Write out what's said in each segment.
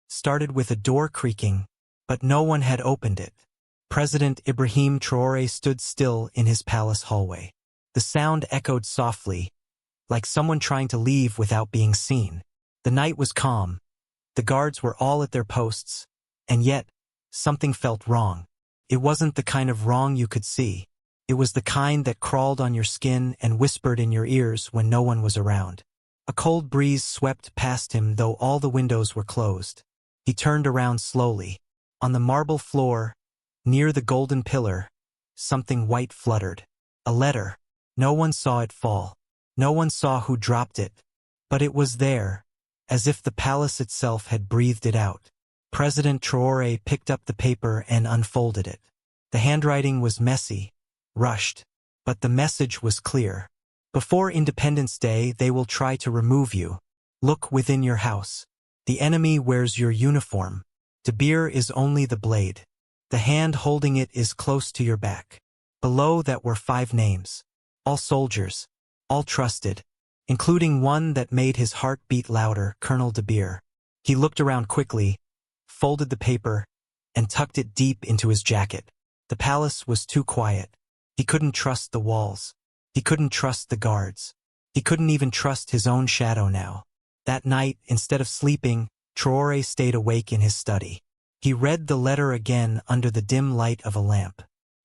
started with a door creaking, but no one had opened it. President Ibrahim Traoré stood still in his palace hallway. The sound echoed softly, like someone trying to leave without being seen. The night was calm. The guards were all at their posts, and yet, something felt wrong. It wasn't the kind of wrong you could see. It was the kind that crawled on your skin and whispered in your ears when no one was around. A cold breeze swept past him though all the windows were closed. He turned around slowly. On the marble floor, near the golden pillar, something white fluttered. A letter. No one saw it fall. No one saw who dropped it. But it was there, as if the palace itself had breathed it out. President Traoré picked up the paper and unfolded it. The handwriting was messy, rushed, but the message was clear. Before Independence Day, they will try to remove you. Look within your house. The enemy wears your uniform. De Beer is only the blade. The hand holding it is close to your back. Below that were 5 names. All soldiers. All trusted. Including one that made his heart beat louder, Colonel De Beer. He looked around quickly, folded the paper, and tucked it deep into his jacket. The palace was too quiet. He couldn't trust the walls. He couldn't trust the guards. He couldn't even trust his own shadow now. That night, instead of sleeping, Traoré stayed awake in his study. He read the letter again under the dim light of a lamp.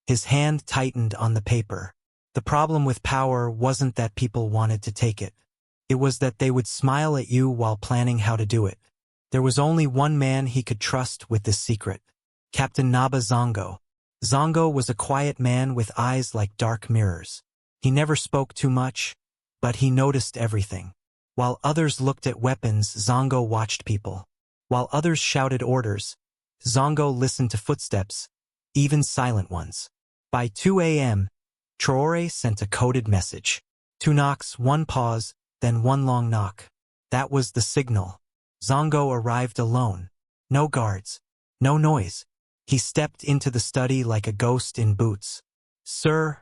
His hand tightened on the paper. The problem with power wasn't that people wanted to take it. It was that they would smile at you while planning how to do it. There was only one man he could trust with this secret. Captain Naba Zongo. Zongo was a quiet man with eyes like dark mirrors. He never spoke too much, but he noticed everything. While others looked at weapons, Zongo watched people. While others shouted orders, Zongo listened to footsteps, even silent ones. By 2 a.m., Traoré sent a coded message. 2 knocks, 1 pause, then 1 long knock. That was the signal. Zongo arrived alone. No guards. No noise. He stepped into the study like a ghost in boots. "Sir,"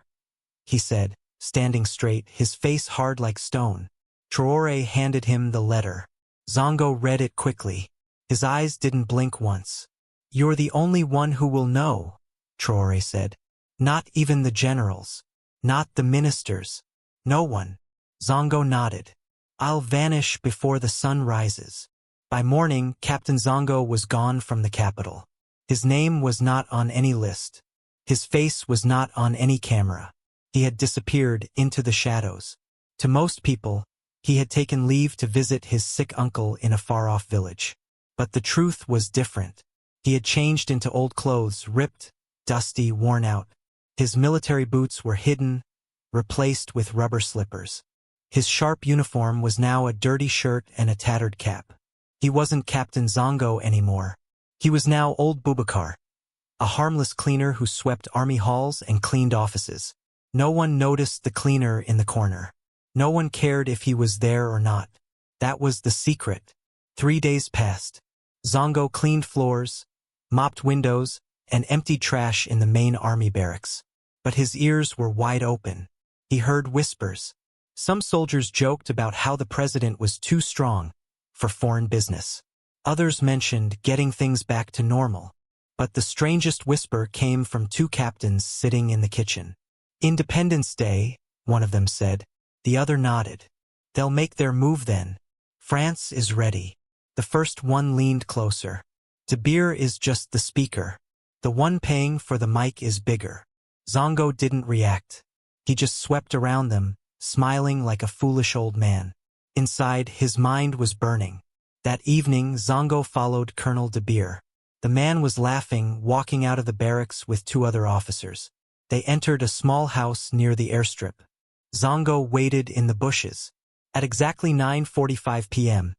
he said, standing straight, his face hard like stone. Traoré handed him the letter. Zongo read it quickly. His eyes didn't blink once. "You're the only one who will know," Traoré said. "Not even the generals. Not the ministers. No one." Zongo nodded. "I'll vanish before the sun rises." By morning, Captain Zongo was gone from the capital. His name was not on any list. His face was not on any camera. He had disappeared into the shadows. To most people, he had taken leave to visit his sick uncle in a far-off village. But the truth was different. He had changed into old clothes, ripped, dusty, worn out. His military boots were hidden, replaced with rubber slippers. His sharp uniform was now a dirty shirt and a tattered cap. He wasn't Captain Zongo anymore. He was now Old Boubacar, a harmless cleaner who swept army halls and cleaned offices. No one noticed the cleaner in the corner. No one cared if he was there or not. That was the secret. 3 days passed. Zongo cleaned floors, mopped windows, and emptied trash in the main army barracks. But his ears were wide open. He heard whispers. Some soldiers joked about how the president was too strong for foreign business. Others mentioned getting things back to normal. But the strangest whisper came from 2 captains sitting in the kitchen. "Independence Day," one of them said. The other nodded. "They'll make their move then. France is ready." The first one leaned closer. "De Beer is just the speaker. The one paying for the mic is bigger." Zongo didn't react. He just swept around them, smiling like a foolish old man. Inside, his mind was burning. That evening, Zongo followed Colonel De Beer. The man was laughing, walking out of the barracks with 2 other officers. They entered a small house near the airstrip. Zongo waited in the bushes. At exactly 9:45 p.m.,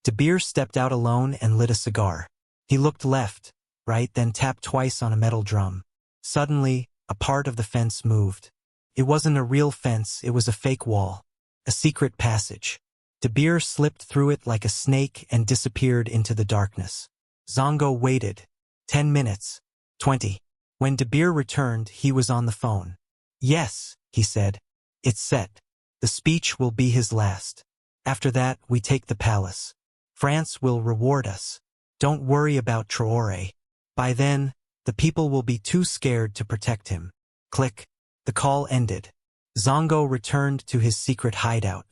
De Beer stepped out alone and lit a cigar. He looked left, right, then tapped twice on a metal drum. Suddenly, a part of the fence moved. It wasn't a real fence, it was a fake wall. A secret passage. De Beer slipped through it like a snake and disappeared into the darkness. Zongo waited. 10 minutes. 20. When De Beer returned, he was on the phone. "Yes," he said. "It's set. The speech will be his last. After that, we take the palace. France will reward us." Don't worry about Traore. By then, the people will be too scared to protect him. Click. The call ended. Zongo returned to his secret hideout.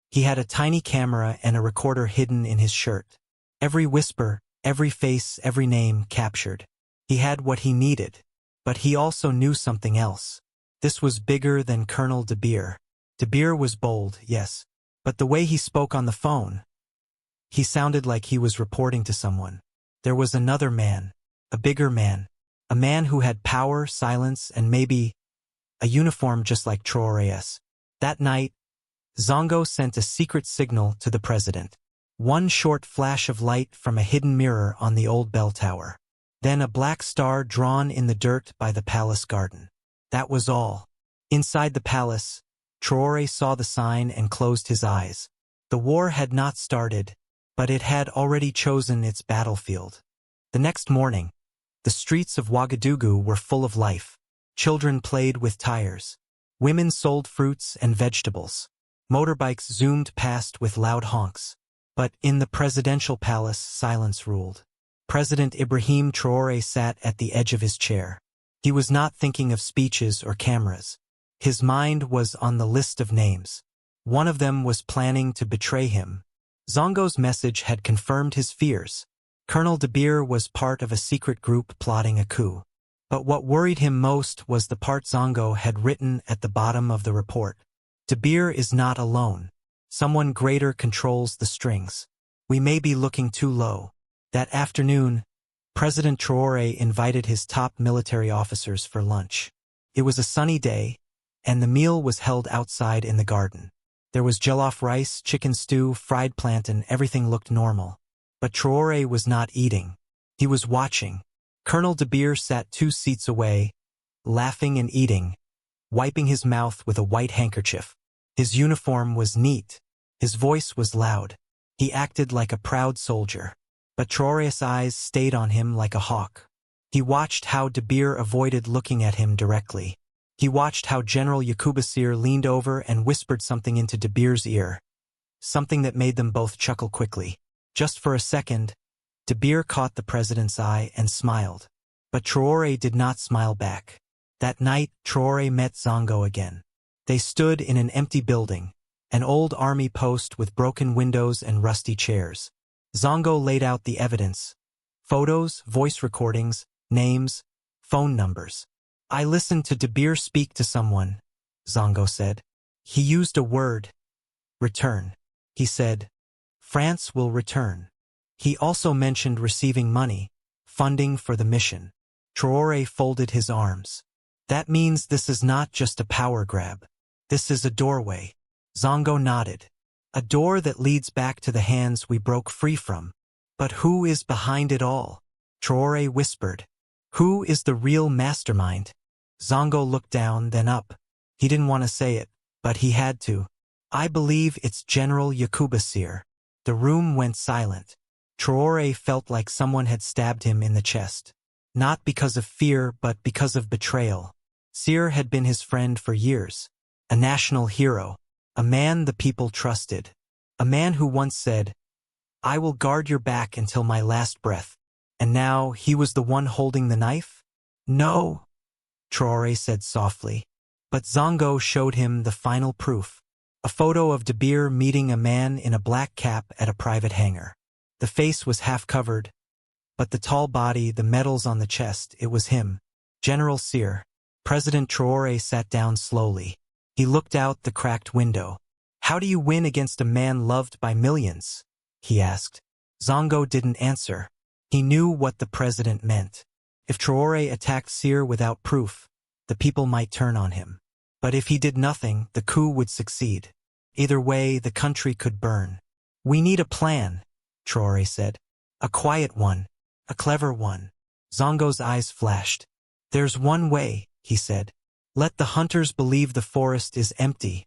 He had a tiny camera and a recorder hidden in his shirt. Every whisper, every face, every name captured. He had what he needed. But he also knew something else. This was bigger than Colonel De Beer. De Beer was bold, yes. But the way he spoke on the phone, he sounded like he was reporting to someone. There was another man, a bigger man, a man who had power, silence, and maybe a uniform just like Traore's. That night, Zongo sent a secret signal to the president. One short flash of light from a hidden mirror on the old bell tower. Then a black star drawn in the dirt by the palace garden. That was all. Inside the palace, Traore saw the sign and closed his eyes. The war had not started, but it had already chosen its battlefield. The next morning, the streets of Ouagadougou were full of life. Children played with tires. Women sold fruits and vegetables. Motorbikes zoomed past with loud honks. But in the presidential palace, silence ruled. President Ibrahim Traoré sat at the edge of his chair. He was not thinking of speeches or cameras. His mind was on the list of names. One of them was planning to betray him. Zongo's message had confirmed his fears. Colonel De Beer was part of a secret group plotting a coup. But what worried him most was the part Zongo had written at the bottom of the report. De Beer is not alone. Someone greater controls the strings. We may be looking too low. That afternoon, President Traoré invited his top military officers for lunch. It was a sunny day, and the meal was held outside in the garden. There was jollof rice, chicken stew, fried plantain, everything looked normal. But Traoré was not eating. He was watching. Colonel De Beer sat 2 seats away, laughing and eating, wiping his mouth with a white handkerchief. His uniform was neat. His voice was loud. He acted like a proud soldier. But Traoré's eyes stayed on him like a hawk. He watched how De Beer avoided looking at him directly. He watched how General Yakuba Sir leaned over and whispered something into De Beer's ear. Something that made them both chuckle quickly. Just for a second, De Beer caught the president's eye and smiled. But Traoré did not smile back. That night, Traoré met Zongo again. They stood in an empty building, an old army post with broken windows and rusty chairs. Zongo laid out the evidence. Photos, voice recordings, names, phone numbers. I listened to De Beer speak to someone, Zongo said. He used a word. Return. He said, France will return. He also mentioned receiving money, funding for the mission. Traoré folded his arms. That means this is not just a power grab. This is a doorway. Zongo nodded. A door that leads back to the hands we broke free from. But who is behind it all? Traoré whispered. Who is the real mastermind? Zongo looked down, then up. He didn't want to say it, but he had to. I believe it's General Yakuba Sir. The room went silent. Traoré felt like someone had stabbed him in the chest. Not because of fear, but because of betrayal. Sir had been his friend for years. A national hero. A man the people trusted. A man who once said, I will guard your back until my last breath. And now he was the one holding the knife? No, Traoré said softly. But Zongo showed him the final proof. A photo of De Beer meeting a man in a black cap at a private hangar. The face was half covered, but the tall body, the medals on the chest, it was him. General Sir. President Traoré sat down slowly. He looked out the cracked window. How do you win against a man loved by millions? He asked. Zongo didn't answer. He knew what the president meant. If Traoré attacked Sir without proof, the people might turn on him. But if he did nothing, the coup would succeed. Either way, the country could burn. We need a plan, Traoré said. A quiet one. A clever one. Zongo's eyes flashed. There's one way, he said. Let the hunters believe the forest is empty.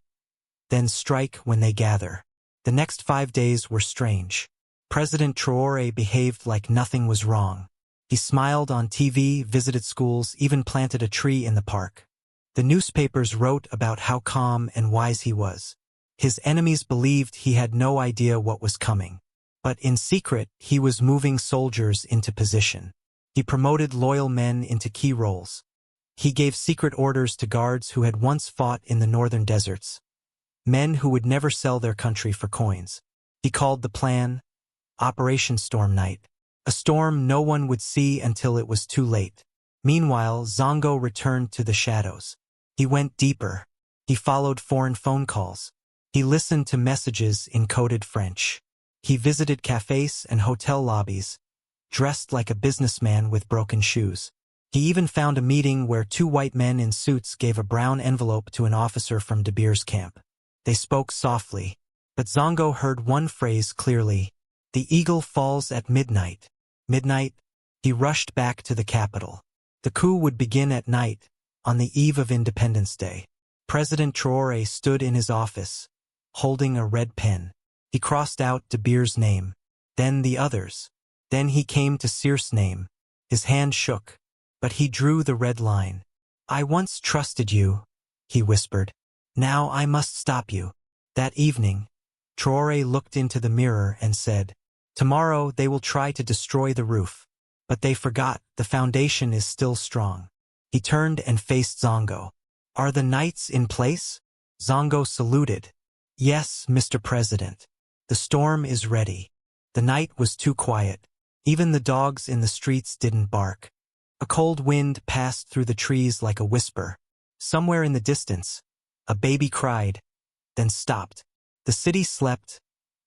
Then strike when they gather. The next 5 days were strange. President Traoré behaved like nothing was wrong. He smiled on TV, visited schools, even planted a tree in the park. The newspapers wrote about how calm and wise he was. His enemies believed he had no idea what was coming. But in secret, he was moving soldiers into position. He promoted loyal men into key roles. He gave secret orders to guards who had once fought in the northern deserts, men who would never sell their country for coins. He called the plan Operation Storm Night, a storm no one would see until it was too late. Meanwhile, Zongo returned to the shadows. He went deeper. He followed foreign phone calls. He listened to messages in coded French. He visited cafes and hotel lobbies, dressed like a businessman with broken shoes. He even found a meeting where two white men in suits gave a brown envelope to an officer from De Beer's camp. They spoke softly, but Zongo heard one phrase clearly: "The eagle falls at midnight." Midnight, he rushed back to the capital. The coup would begin at night, on the eve of Independence Day. President Traore stood in his office, holding a red pen. He crossed out De Beer's name, then the others. Then he came to Sear's name. His hand shook, but he drew the red line. "I once trusted you," he whispered. "Now I must stop you." That evening, Traore looked into the mirror and said, "Tomorrow they will try to destroy the roof. But they forgot the foundation is still strong." He turned and faced Zongo. "Are the knights in place?" Zongo saluted. "Yes, Mr. President. The storm is ready." The night was too quiet. Even the dogs in the streets didn't bark. A cold wind passed through the trees like a whisper. Somewhere in the distance, a baby cried, then stopped. The city slept,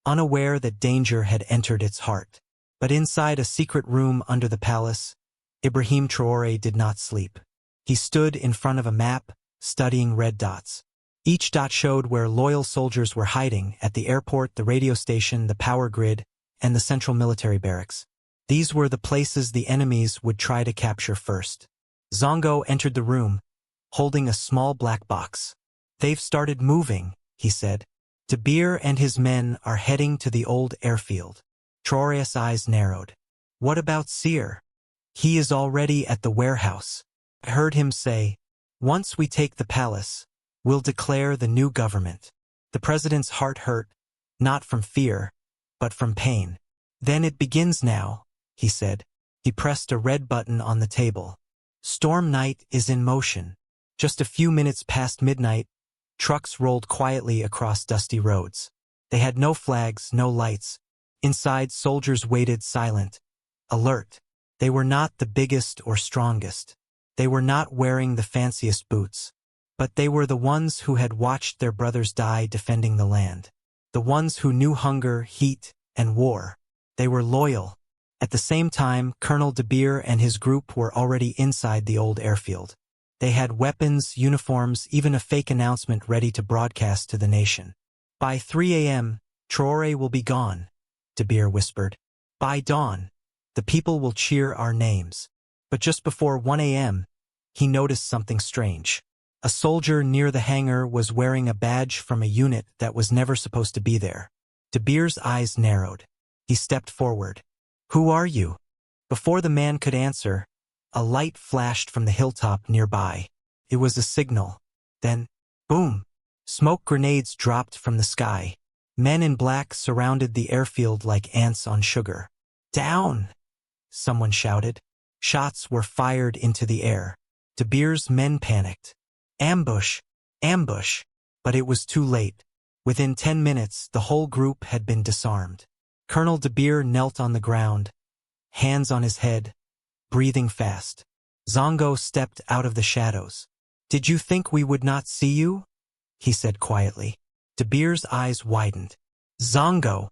unaware that danger had entered its heart. But inside a secret room under the palace, Ibrahim Traoré did not sleep. He stood in front of a map, studying red dots. Each dot showed where loyal soldiers were hiding: at the airport, the radio station, the power grid, and the central military barracks. These were the places the enemies would try to capture first. Zongo entered the room, holding a small black box. "They've started moving," he said. "De Beer and his men are heading to the old airfield." Traoré's eyes narrowed. "What about Sear?" "He is already at the warehouse. I heard him say, 'Once we take the palace, we'll declare the new government.'" The president's heart hurt, not from fear, but from pain. "Then it begins now," he said. He pressed a red button on the table. Storm Night is in motion. Just a few minutes past midnight, trucks rolled quietly across dusty roads. They had no flags, no lights. Inside, soldiers waited silent, alert. They were not the biggest or strongest. They were not wearing the fanciest boots. But they were the ones who had watched their brothers die defending the land. The ones who knew hunger, heat, and war. They were loyal. At the same time, Colonel De Beer and his group were already inside the old airfield. They had weapons, uniforms, even a fake announcement ready to broadcast to the nation. "By 3 a.m., Traoré will be gone," De Beer whispered. "By dawn, the people will cheer our names." But just before 1 a.m., he noticed something strange. A soldier near the hangar was wearing a badge from a unit that was never supposed to be there. De Beer's eyes narrowed. He stepped forward. "Who are you?" Before the man could answer, a light flashed from the hilltop nearby. It was a signal. Then, boom! Smoke grenades dropped from the sky. Men in black surrounded the airfield like ants on sugar. "Down!" someone shouted. Shots were fired into the air. De Beer's men panicked. "Ambush! Ambush!" But it was too late. Within 10 minutes, the whole group had been disarmed. Colonel De Beer knelt on the ground, hands on his head, breathing fast. Zongo stepped out of the shadows. "Did you think we would not see you?" he said quietly. De Beer's eyes widened. "Zongo,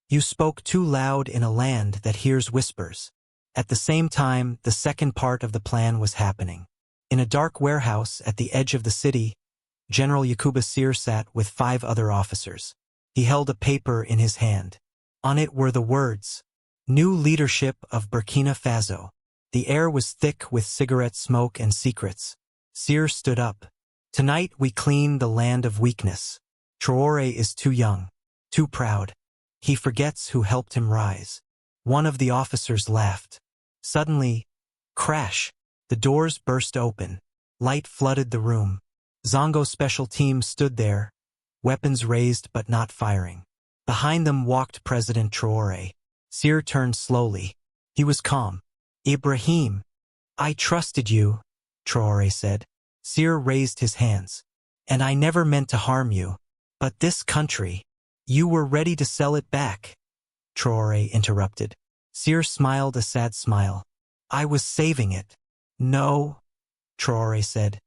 you spoke too loud in a land that hears whispers." At the same time, the second part of the plan was happening. In a dark warehouse at the edge of the city, General Yakuba Sear sat with 5 other officers. He held a paper in his hand. On it were the words, "New leadership of Burkina Faso." The air was thick with cigarette smoke and secrets. Sear stood up. "Tonight we clean the land of weakness. Traoré is too young, too proud. He forgets who helped him rise." One of the officers laughed. Suddenly, crash! The doors burst open. Light flooded the room. Zongo's special team stood there, weapons raised but not firing. Behind them walked President Traore. Seer turned slowly. He was calm. Ibrahim, I trusted you, Traore said. Seer raised his hands. And I never meant to harm you. But this country, you were ready to sell it back. Traore interrupted. Seer smiled a sad smile. I was saving it. No, Traore said.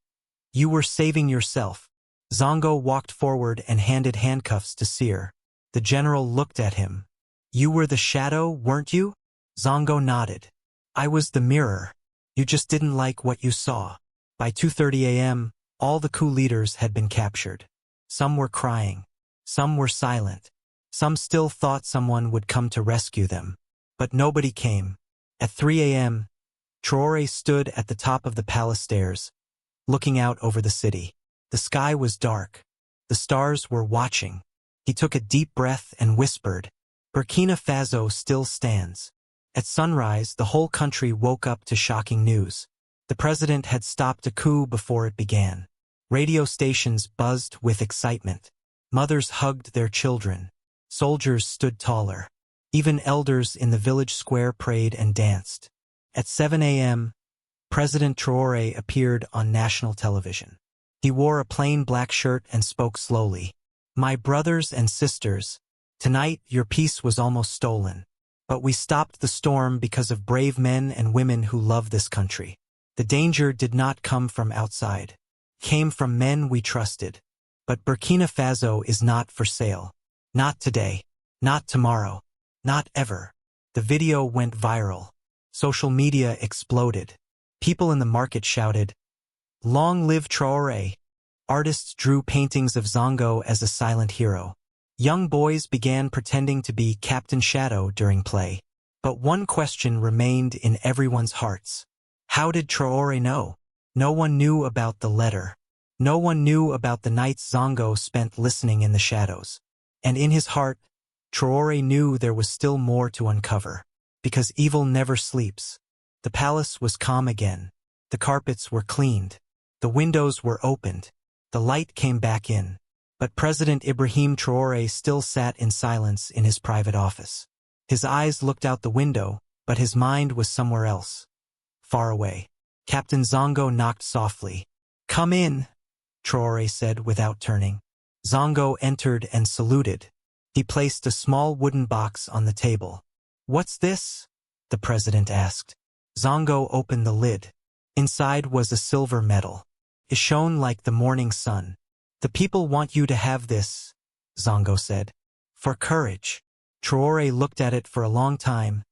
You were saving yourself. Zongo walked forward and handed handcuffs to Seer. The general looked at him. You were the shadow, weren't you? Zongo nodded. I was the mirror. You just didn't like what you saw. By 2:30 a.m., all the coup leaders had been captured. Some were crying. Some were silent. Some still thought someone would come to rescue them. But nobody came. At 3 a.m., Traore stood at the top of the palace stairs, looking out over the city. The sky was dark. The stars were watching. He took a deep breath and whispered, Burkina Faso still stands. At sunrise, the whole country woke up to shocking news. The president had stopped a coup before it began. Radio stations buzzed with excitement. Mothers hugged their children. Soldiers stood taller. Even elders in the village square prayed and danced. At 7 a.m., President Traore appeared on national television. He wore a plain black shirt and spoke slowly. My brothers and sisters, tonight your peace was almost stolen. But we stopped the storm because of brave men and women who love this country. The danger did not come from outside. It came from men we trusted. But Burkina Faso is not for sale. Not today. Not tomorrow. Not ever. The video went viral. Social media exploded. People in the market shouted, Long live Traore! Artists drew paintings of Zongo as a silent hero. Young boys began pretending to be Captain Shadow during play. But one question remained in everyone's hearts. How did Traore know? No one knew about the letter. No one knew about the nights Zongo spent listening in the shadows. And in his heart, Traore knew there was still more to uncover. Because evil never sleeps. The palace was calm again. The carpets were cleaned. The windows were opened. The light came back in. But President Ibrahim Traoré still sat in silence in his private office. His eyes looked out the window, but his mind was somewhere else. Far away. Captain Zongo knocked softly. Come in, Traoré said without turning. Zongo entered and saluted. He placed a small wooden box on the table. What's this? The president asked. Zongo opened the lid. Inside was a silver medal. It shone like the morning sun. The people want you to have this, Zongo said. For courage. Traoré looked at it for a long time,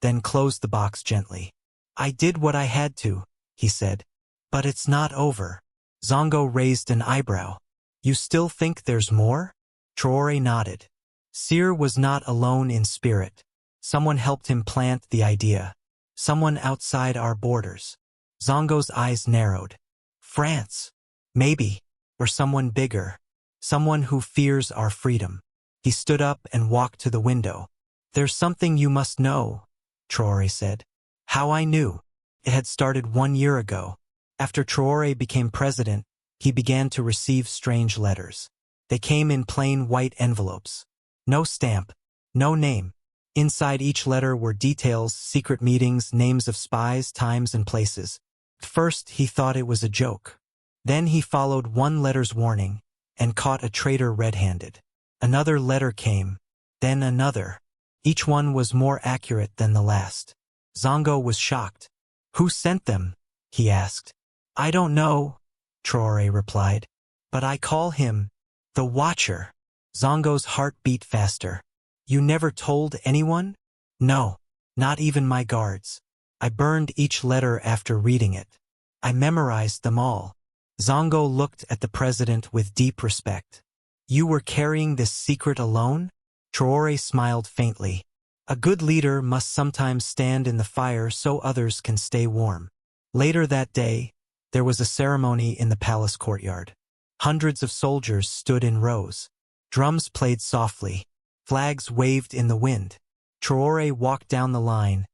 then closed the box gently. I did what I had to, he said. But it's not over. Zongo raised an eyebrow. You still think there's more? Traoré nodded. Seer was not alone in spirit. Someone helped him plant the idea. Someone outside our borders. Zongo's eyes narrowed. France. Maybe. Or someone bigger. Someone who fears our freedom. He stood up and walked to the window. There's something you must know, Traoré said. How I knew. It had started 1 year ago. After Traoré became president, he began to receive strange letters. They came in plain white envelopes. No stamp. No name. Inside each letter were details, secret meetings, names of spies, times and places. At first, he thought it was a joke. Then he followed one letter's warning and caught a traitor red-handed. Another letter came, then another. Each one was more accurate than the last. Zongo was shocked. Who sent them? He asked. I don't know, Traoré replied. But I call him the Watcher. Zongo's heart beat faster. You never told anyone? No, not even my guards. I burned each letter after reading it. I memorized them all. Zongo looked at the president with deep respect. You were carrying this secret alone? Traoré smiled faintly. A good leader must sometimes stand in the fire so others can stay warm. Later that day, there was a ceremony in the palace courtyard. Hundreds of soldiers stood in rows. Drums played softly. Flags waved in the wind. Traoré walked down the line,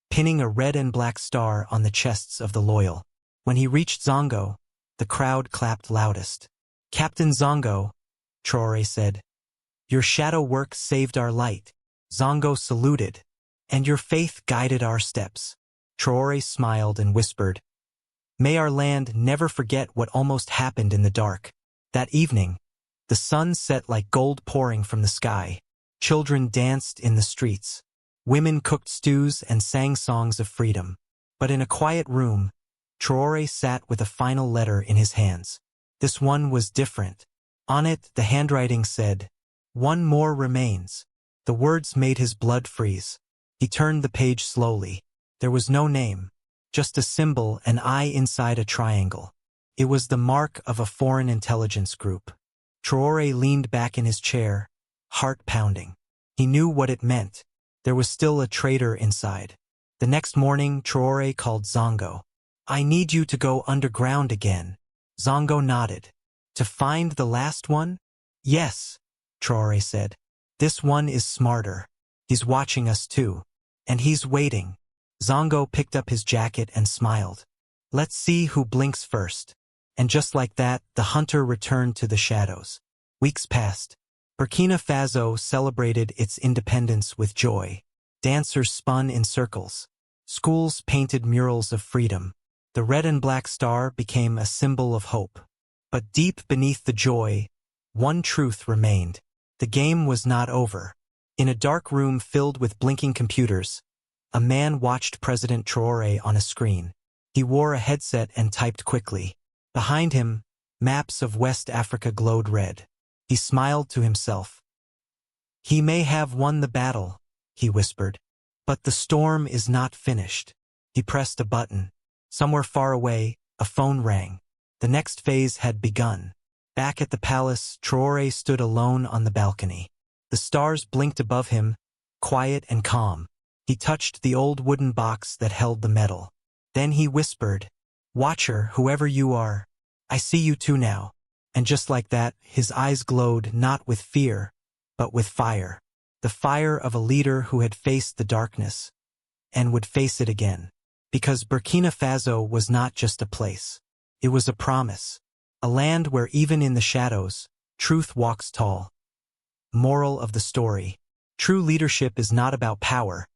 pinning a red and black star on the chests of the loyal. When he reached Zongo, the crowd clapped loudest. Captain Zongo, Traoré said, Your shadow work saved our light. Zongo saluted. And your faith guided our steps. Traore smiled and whispered, "May our land never forget what almost happened in the dark." That evening, the sun set like gold pouring from the sky. Children danced in the streets. Women cooked stews and sang songs of freedom. But in a quiet room, Traore sat with a final letter in his hands. This one was different. On it, the handwriting said, "One more remains." The words made his blood freeze. He turned the page slowly. There was no name, just a symbol, an eye inside a triangle. It was the mark of a foreign intelligence group. Traore leaned back in his chair, heart pounding. He knew what it meant. There was still a traitor inside. The next morning, Traore called Zongo. "I need you to go underground again." Zongo nodded. "To find the last one?" "Yes," Traore said. "This one is smarter. He's watching us too. And he's waiting." Zongo picked up his jacket and smiled. "Let's see who blinks first." And just like that, the hunter returned to the shadows. Weeks passed. Burkina Faso celebrated its independence with joy. Dancers spun in circles. Schools painted murals of freedom. The red and black star became a symbol of hope. But deep beneath the joy, one truth remained. The game was not over. In a dark room filled with blinking computers, a man watched President Traore on a screen. He wore a headset and typed quickly. Behind him, maps of West Africa glowed red. He smiled to himself. "He may have won the battle," he whispered. "But the storm is not finished." He pressed a button. Somewhere far away, a phone rang. The next phase had begun. Back at the palace, Traore stood alone on the balcony. The stars blinked above him, quiet and calm. He touched the old wooden box that held the medal. Then he whispered, "Watcher, whoever you are, I see you too now." And just like that, his eyes glowed not with fear, but with fire. The fire of a leader who had faced the darkness, and would face it again. Because Burkina Faso was not just a place. It was a promise. A land where even in the shadows, truth walks tall. Moral of the story: true leadership is not about power,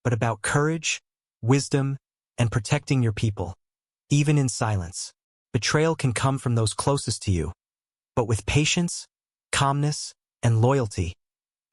but about courage, wisdom, and protecting your people. Even in silence, betrayal can come from those closest to you. But with patience, calmness, and loyalty,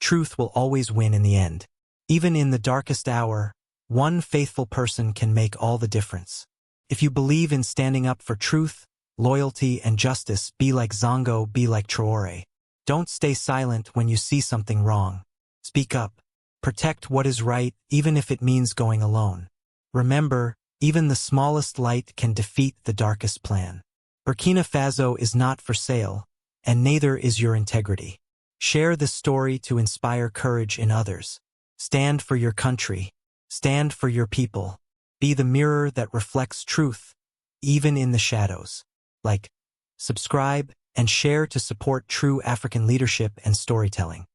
truth will always win in the end. Even in the darkest hour, one faithful person can make all the difference. If you believe in standing up for truth, loyalty, and justice, be like Zongo, be like Traore. Don't stay silent when you see something wrong. Speak up. Protect what is right, even if it means going alone. Remember, even the smallest light can defeat the darkest plan. Burkina Faso is not for sale, and neither is your integrity. Share this story to inspire courage in others. Stand for your country. Stand for your people. Be the mirror that reflects truth, even in the shadows. Like, subscribe, and share to support true African leadership and storytelling.